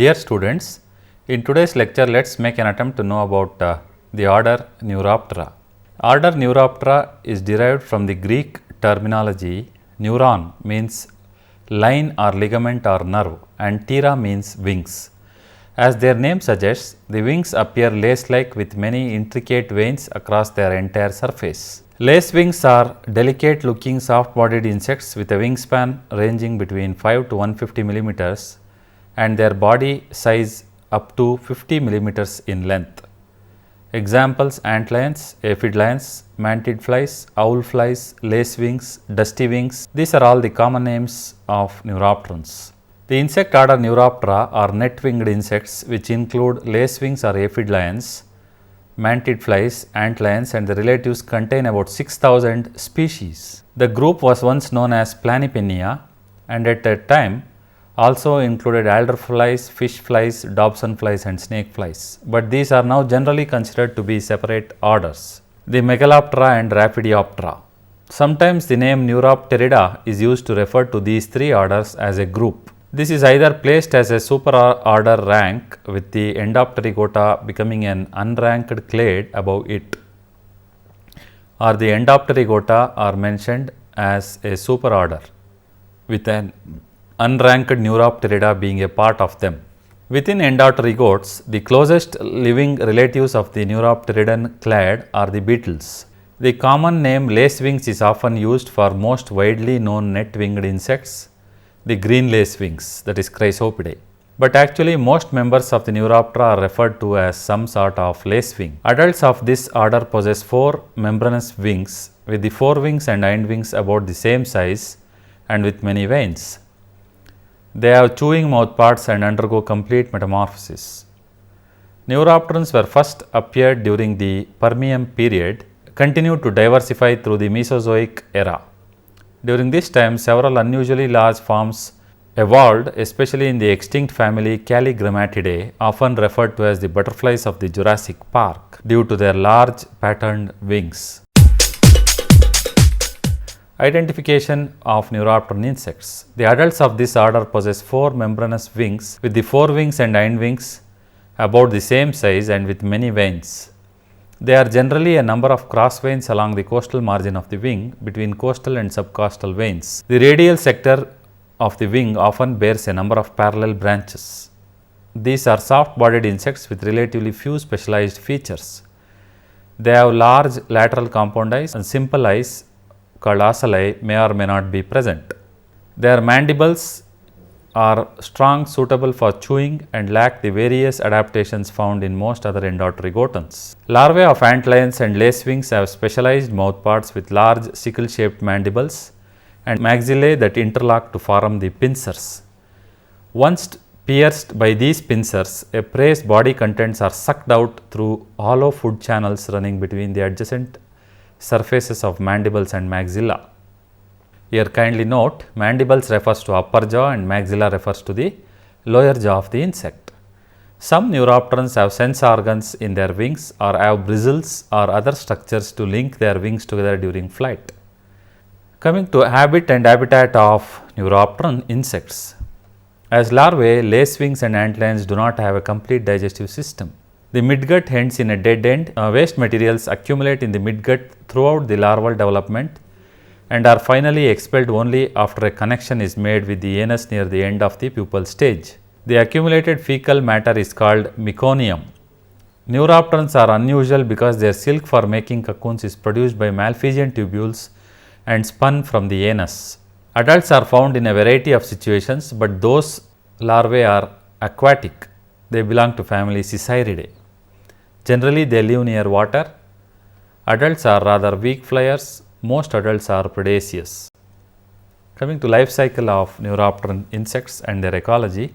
Dear students, in today's lecture let's make an attempt to know about the order Neuroptera. Order Neuroptera is derived from the Greek terminology neuron means line or ligament or nerve and ptera means wings. As their name suggests, the wings appear lace-like with many intricate veins across their entire surface. Lace wings are delicate looking soft-bodied insects with a wingspan ranging between 5 to 150 millimeters and their body size up to 50 millimeters in length. Examples: antlions, aphid lions, mantid flies, owl flies, lace wings, dusty wings. These are all the common names of Neuropterans. The insect order Neuroptera are net-winged insects which include lace wings or aphid lions, mantid flies, antlions, and the relatives contain about 6,000 species. The group was once known as Planipennia and at that time also included alder flies, fish flies, Dobson flies and snake flies, but these are now generally considered to be separate orders. The Megaloptera and Rhaphidioptera. Sometimes the name Neuropterida is used to refer to these three orders as a group. This is either placed as a superorder rank with the Endopterygota becoming an unranked clade above it, or the Endopterygota are mentioned as a superorder with an unranked Neuropterida being a part of them. Within Endopterygotes, the closest living relatives of the Neuropteridan clade are the beetles. The common name lacewings is often used for most widely known net-winged insects, the green lacewings, that is Chrysopidae. But actually most members of the Neuroptera are referred to as some sort of lacewing. Adults of this order possess 4 membranous wings with the forewings and hindwings about the same size and with many veins. They have chewing mouthparts and undergo complete metamorphosis. Neuropterans were first appeared during the Permian period, continued to diversify through the Mesozoic era. During this time, several unusually large forms evolved, especially in the extinct family Calligrammatidae, often referred to as the butterflies of the Jurassic Park, due to their large patterned wings. Identification of Neuropteran insects. The adults of this order possess 4 membranous wings with the forewings and hindwings about the same size and with many veins. There are generally a number of cross veins along the coastal margin of the wing between coastal and subcostal veins. The radial sector of the wing often bears a number of parallel branches. These are soft-bodied insects with relatively few specialized features. They have large lateral compound eyes and simple eyes called ocelli may or may not be present. Their mandibles are strong, suitable for chewing and lack the various adaptations found in most other Endopterygotans. Larvae of antlions and lacewings have specialized mouthparts with large sickle-shaped mandibles and maxillae that interlock to form the pincers. Once pierced by these pincers, a prey's body contents are sucked out through hollow food channels running between the adjacent surfaces of mandibles and maxilla. Here kindly note, mandibles refers to upper jaw and maxilla refers to the lower jaw of the insect. Some Neuropterans have sense organs in their wings or have bristles or other structures to link their wings together during flight. Coming to habit and habitat of Neuropteran insects. As larvae, lacewings and antlions do not have a complete digestive system. The midgut ends in a dead end. Waste materials accumulate in the midgut throughout the larval development and are finally expelled only after a connection is made with the anus near the end of the pupal stage. The accumulated fecal matter is called meconium. Neuropterans are unusual because their silk for making cocoons is produced by Malpighian tubules and spun from the anus. Adults are found in a variety of situations, but those larvae are aquatic. They belong to family Caesaridae. Generally, they live near water. Adults are rather weak flyers. Most adults are predaceous. Coming to life cycle of Neuropteran insects and their ecology.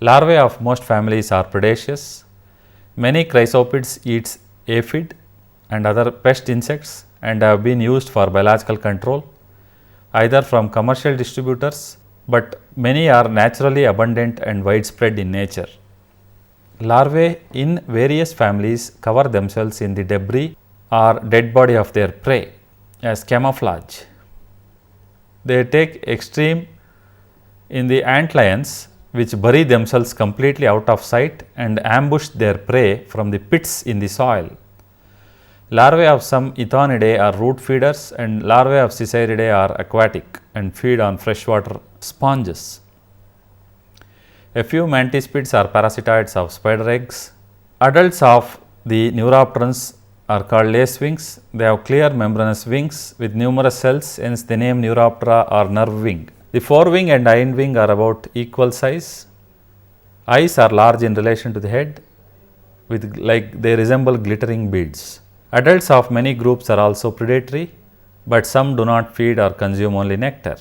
Larvae of most families are predaceous. Many chrysopids eat aphid and other pest insects and have been used for biological control, either from commercial distributors, but many are naturally abundant and widespread in nature. Larvae in various families cover themselves in the debris or dead body of their prey as camouflage. They take extreme in the antlions. which bury themselves completely out of sight and ambush their prey from the pits in the soil. Larvae of some Ethonidae are root feeders, and larvae of Sisaridae are aquatic and feed on freshwater sponges. A few mantispids are parasitoids of spider eggs. Adults of the Neuropterans are called lacewings. They have clear membranous wings with numerous cells, hence the name Neuroptera or nerve wing. The forewing and hind wing are about equal size. Eyes are large in relation to the head, they resemble glittering beads. Adults of many groups are also predatory, but some do not feed or consume only nectar.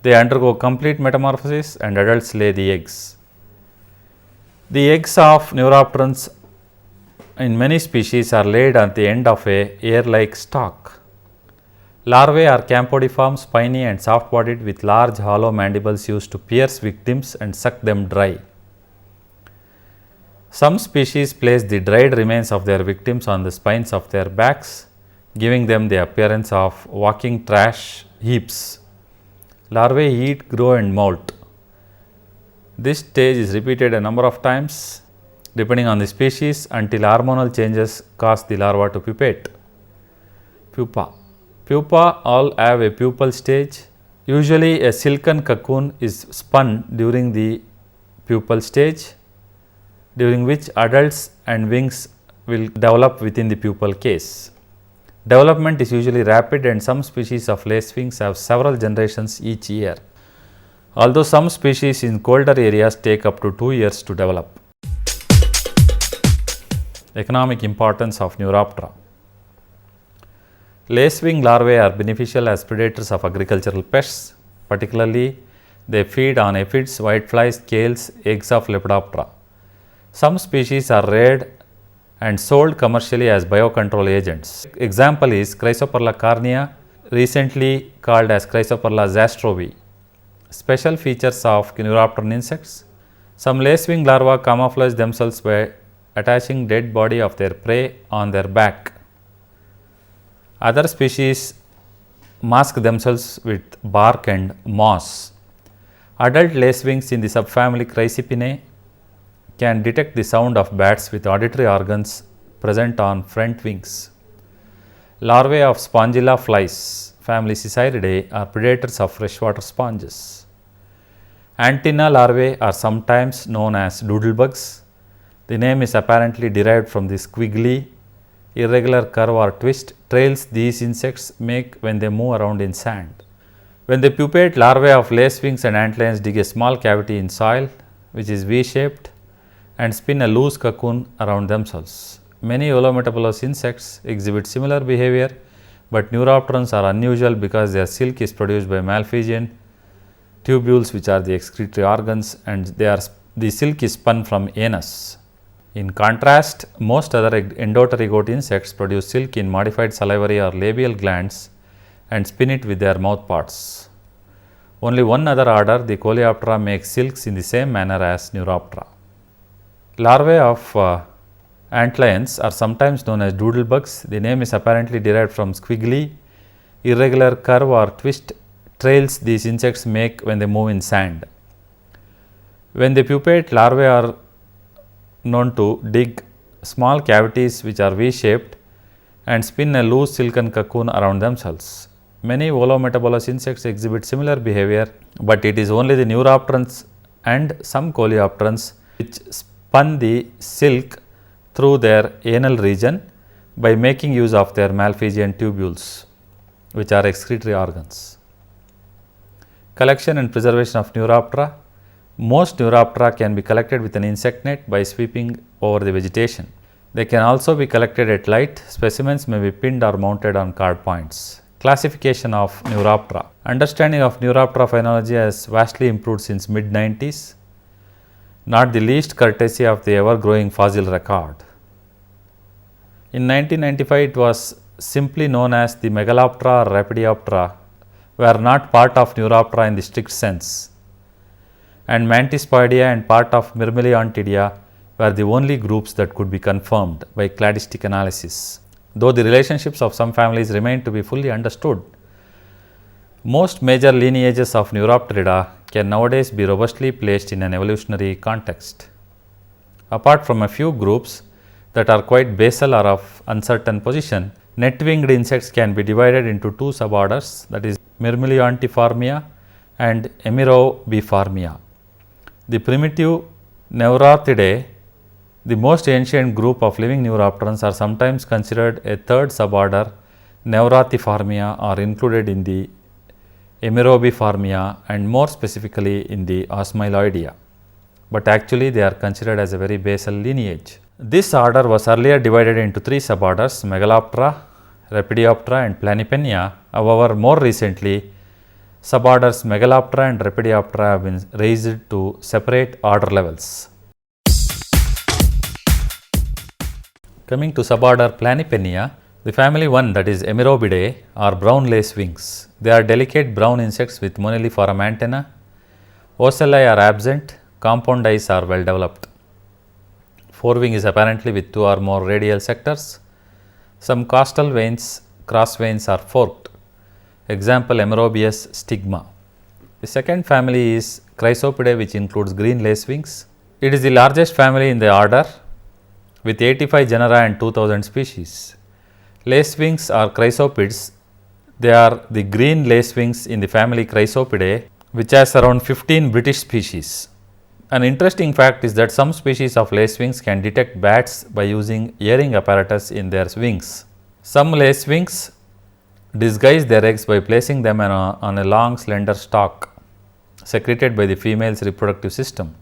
They undergo complete metamorphosis and adults lay the eggs. The eggs of Neuropterans in many species are laid at the end of a ear-like stalk. Larvae are campodiform, spiny and soft-bodied with large hollow mandibles used to pierce victims and suck them dry. Some species place the dried remains of their victims on the spines of their backs, giving them the appearance of walking trash heaps. Larvae eat, grow and molt. This stage is repeated a number of times depending on the species until hormonal changes cause the larva to pupate. Pupa. Pupa all have a pupal stage. Usually a silken cocoon is spun during the pupal stage, during which adults and wings will develop within the pupal case. Development is usually rapid and some species of lacewings have several generations each year, although some species in colder areas take up to 2 years to develop. Economic importance of Neuroptera. Lacewing larvae are beneficial as predators of agricultural pests, particularly they feed on aphids, whiteflies, scales, eggs of Lepidoptera. Some species are reared and sold commercially as biocontrol agents. Example is Chrysoperla carnea, recently called as Chrysoperla zastrovi. Special features of Neuropteran insects. Some lacewing larvae camouflage themselves by attaching dead body of their prey on their back. Other species mask themselves with bark and moss. Adult lacewings in the subfamily Chrysipinae can detect the sound of bats with auditory organs present on front wings. Larvae of Spongilla flies, family Sisaridae, are predators of freshwater sponges. Antenna larvae are sometimes known as doodlebugs. The name is apparently derived from the squiggly, irregular curve or twist trails these insects make when they move around in sand. When they pupate, larvae of lacewings and antlions dig a small cavity in soil which is V-shaped and spin a loose cocoon around themselves. Many holometapulous insects exhibit similar behavior, but Neuropterans are unusual because their silk is produced by Malpighian tubules, which are the excretory organs, and the silk is spun from anus. In contrast, most other endopterygote insects produce silk in modified salivary or labial glands and spin it with their mouth parts. Only one other order, the Coleoptera, makes silks in the same manner as Neuroptera. Larvae of antlions are sometimes known as doodlebugs. The name is apparently derived from squiggly, irregular curve or twist trails these insects make when they move in sand. When they pupate, larvae are known to dig small cavities which are V-shaped and spin a loose silken cocoon around themselves. Many holometapulous insects exhibit similar behavior, but it is only the Neuropterans and some Coleopterans which spun the silk through their anal region by making use of their Malpighian tubules, which are excretory organs. Collection and preservation of Neuroptera. Most Neuroptera can be collected with an insect net by sweeping over the vegetation. They can also be collected at light. Specimens may be pinned or mounted on card points. Classification of Neuroptera. Understanding of Neuroptera phenology has vastly improved since mid-90s, not the least courtesy of the ever-growing fossil record. In 1995, it was simply known as the Megaloptera or Rapidioptera were not part of Neuroptera in the strict sense, and Mantispoidea and part of Myrmeleontidia were the only groups that could be confirmed by cladistic analysis, though the relationships of some families remain to be fully understood. Most major lineages of Neuropterida can nowadays be robustly placed in an evolutionary context. Apart from a few groups that are quite basal or of uncertain position, net-winged insects can be divided into two suborders, that is Myrmeleontiformia and Emerobiformia. The primitive Neurorthidae, the most ancient group of living neuropterans, are sometimes considered a third suborder Neurothiformia or included in the Emerobiformia and more specifically in the Osmiloidea, but actually they are considered as a very basal lineage. This order was earlier divided into three suborders, Megaloptera, Rapidoptera and Planipennia. However, more recently, suborders Megaloptera and Rapidoptera have been raised to separate order levels. Coming to suborder Planipennia, the family 1, that is Emerobidae, are brown lace wings. They are delicate brown insects with moniliform antenna. Ocelli are absent, compound eyes are well developed. Forewing is apparently with two or more radial sectors. Some costal veins, cross veins are forked. Example, Emerobius stigma. The second family is Chrysopidae, which includes green lace wings. It is the largest family in the order with 85 genera and 2000 species. Lace wings are chrysopids. They are the green lace wings in the family Chrysopidae, which has around 15 British species. An interesting fact is that some species of lacewings can detect bats by using earring apparatus in their wings. Some lacewings disguise their eggs by placing them on a long slender stalk secreted by the female's reproductive system.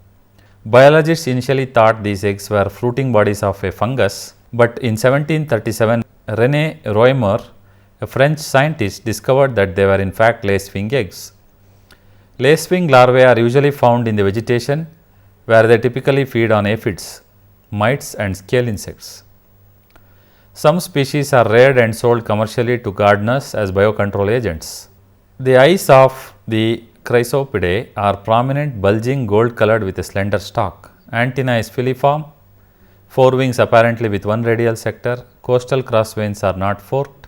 Biologists initially thought these eggs were fruiting bodies of a fungus, but in 1737 René Roymer, a French scientist, discovered that they were in fact lacewing eggs. Lacewing larvae are usually found in the vegetation, where they typically feed on aphids, mites and scale insects. Some species are reared and sold commercially to gardeners as biocontrol agents. The eyes of the Chrysopidae are prominent, bulging, gold colored with a slender stalk. Antenna is filiform, forewings apparently with one radial sector, coastal cross veins are not forked.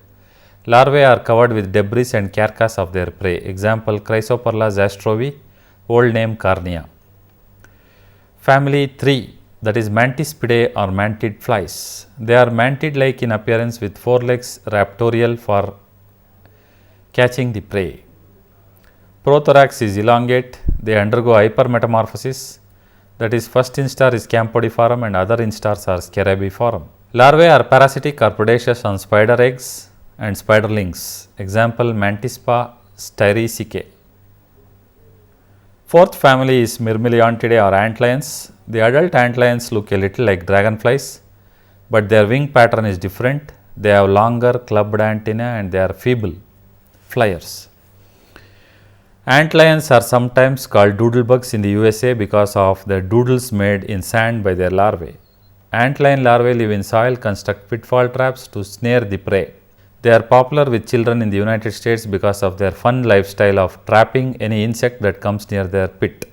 Larvae are covered with debris and carcass of their prey. Example, Chrysoperla zastrovi, old name Carnea. Family 3, that is Mantispidae or mantid flies. They are mantid-like in appearance with forelegs raptorial for catching the prey. Prothorax is elongate. They undergo hypermetamorphosis, that is first instar is campodiform and other instars are scarabiform. Larvae are parasitic or predaceous on spider eggs and spiderlings. Example, Mantispa styrisicae. Fourth family is Myrmeleontidae or antlions. The adult antlions look a little like dragonflies, but their wing pattern is different. They have longer clubbed antennae and they are feeble flyers. Antlions are sometimes called doodlebugs in the USA because of the doodles made in sand by their larvae. Antlion larvae live in soil, construct pitfall traps to snare the prey. They are popular with children in the United States because of their fun lifestyle of trapping any insect that comes near their pit.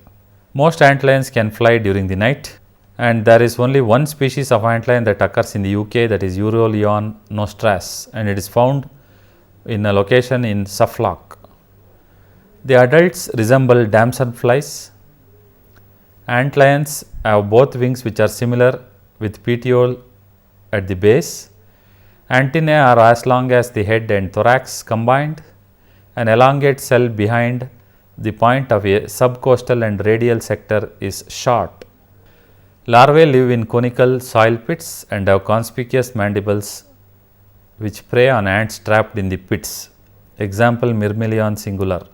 Most antlions can fly during the night, and there is only one species of antlion that occurs in the UK, that is Euroleon nostras, and it is found in a location in Suffolk. The adults resemble damselflies. Antlions have both wings which are similar with petiole at the base. Antennae are as long as the head and thorax combined. An elongate cell behind the point of a subcostal and radial sector is short. Larvae live in conical soil pits and have conspicuous mandibles which prey on ants trapped in the pits. Example, Myrmeleon singular.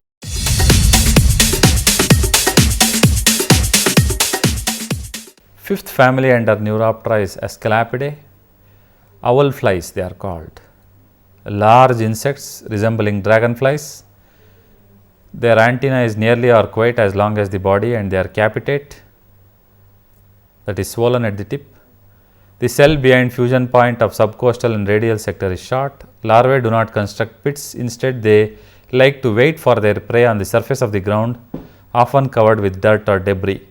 Fifth family under Neuroptera is Asclepidae. Owl flies they are called. Large insects resembling dragonflies. Their antenna is nearly or quite as long as the body and they are capitate, that is swollen at the tip. The cell behind fusion point of subcostal and radial sector is short. Larvae do not construct pits, instead they like to wait for their prey on the surface of the ground, often covered with dirt or debris.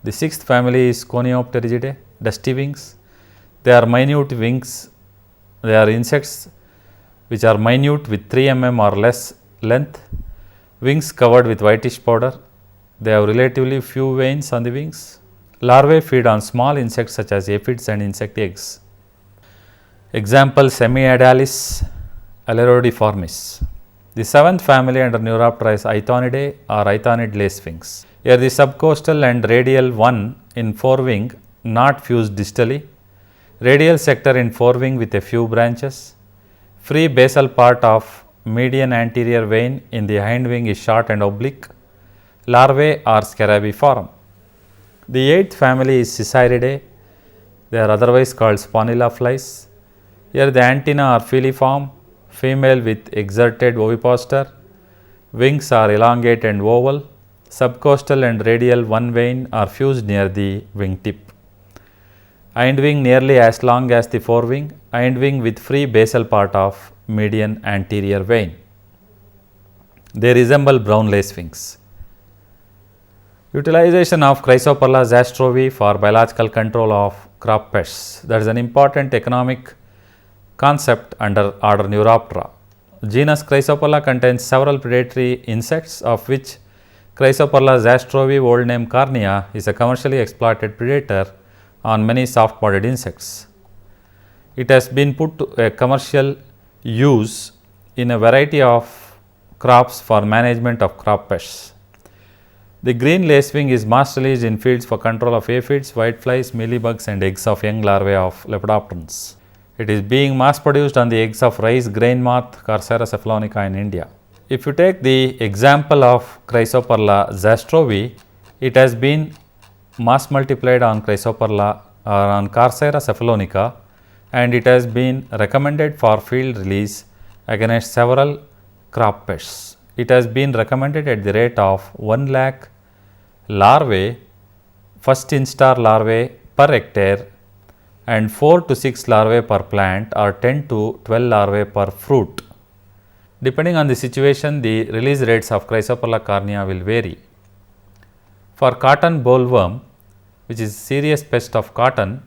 The sixth family is Coniopterigidae, dusty wings. They are minute wings. They are insects which are minute with 3 mm or less length. Wings covered with whitish powder. They have relatively few veins on the wings. Larvae feed on small insects such as aphids and insect eggs. Example, Semiadalis alerodiformis. The seventh family under Neuroptera is Aethonidae or Aethonid lacewings. Here the subcostal and radial one in forewing not fused distally, radial sector in forewing with a few branches, free basal part of median anterior vein in the hindwing is short and oblique, larvae are scarabiform. The eighth family is Sisaridae. They are otherwise called Sponilla flies. Here the antennae are filiform, female with exerted ovipositor, wings are elongate and oval, subcostal and radial one vein are fused near the wing tip. Hindwing nearly as long as the forewing, hindwing with free basal part of median anterior vein. They resemble brown lacewings. Utilization of Chrysoperla zastrovi for biological control of crop pests. That is an important economic concept under order Neuroptera. Genus Chrysoperla contains several predatory insects, of which Chrysoperla zastrovi, old name Carnea, is a commercially exploited predator on many soft-bodied insects. It has been put to a commercial use in a variety of crops for management of crop pests. The green lacewing is mass released in fields for control of aphids, whiteflies, mealybugs and eggs of young larvae of lepidopterans. It is being mass produced on the eggs of rice grain moth Carcera cephalonica in India. If you take the example of Chrysoperla zastrovi, it has been mass multiplied on Chrysoperla or on Carcera cephalonica, and it has been recommended for field release against several crop pests. It has been recommended at the rate of 1 lakh larvae, first instar larvae per hectare, and 4 to 6 larvae per plant or 10 to 12 larvae per fruit. Depending on the situation, the release rates of Chrysoperla carnea will vary. For cotton bollworm, which is serious pest of cotton,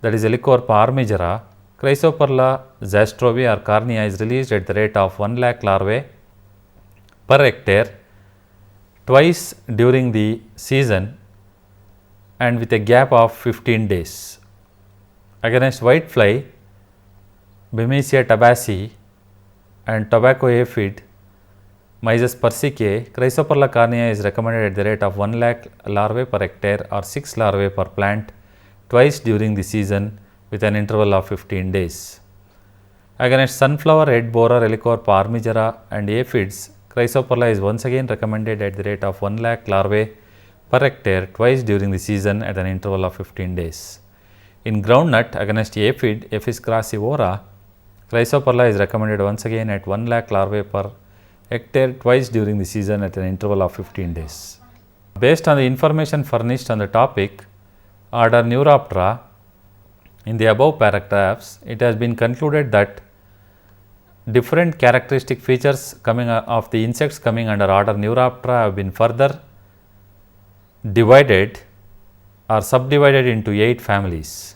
that is Helicoverpa armigera, Chrysoperla zastrovi or carnea is released at the rate of 1 lakh larvae per hectare twice during the season and with a gap of 15 days. Against whitefly, Bemisia tabaci and tobacco aphid, Myzus persicae, Chrysoperla carnea is recommended at the rate of 1 lakh larvae per hectare or 6 larvae per plant twice during the season with an interval of 15 days. Against sunflower head borer, Helicoverpa armigera and aphids, Chrysoperla is once again recommended at the rate of 1 lakh larvae per hectare twice during the season at an interval of 15 days. In groundnut, against aphid Apis crassivora, Chrysoperla is recommended once again at 1 lakh larvae per hectare twice during the season at an interval of 15 days. Based on the information furnished on the topic, order Neuroptera, in the above paragraphs, it has been concluded that different characteristic features of the insects coming under order Neuroptera have been further divided or subdivided into 8 families.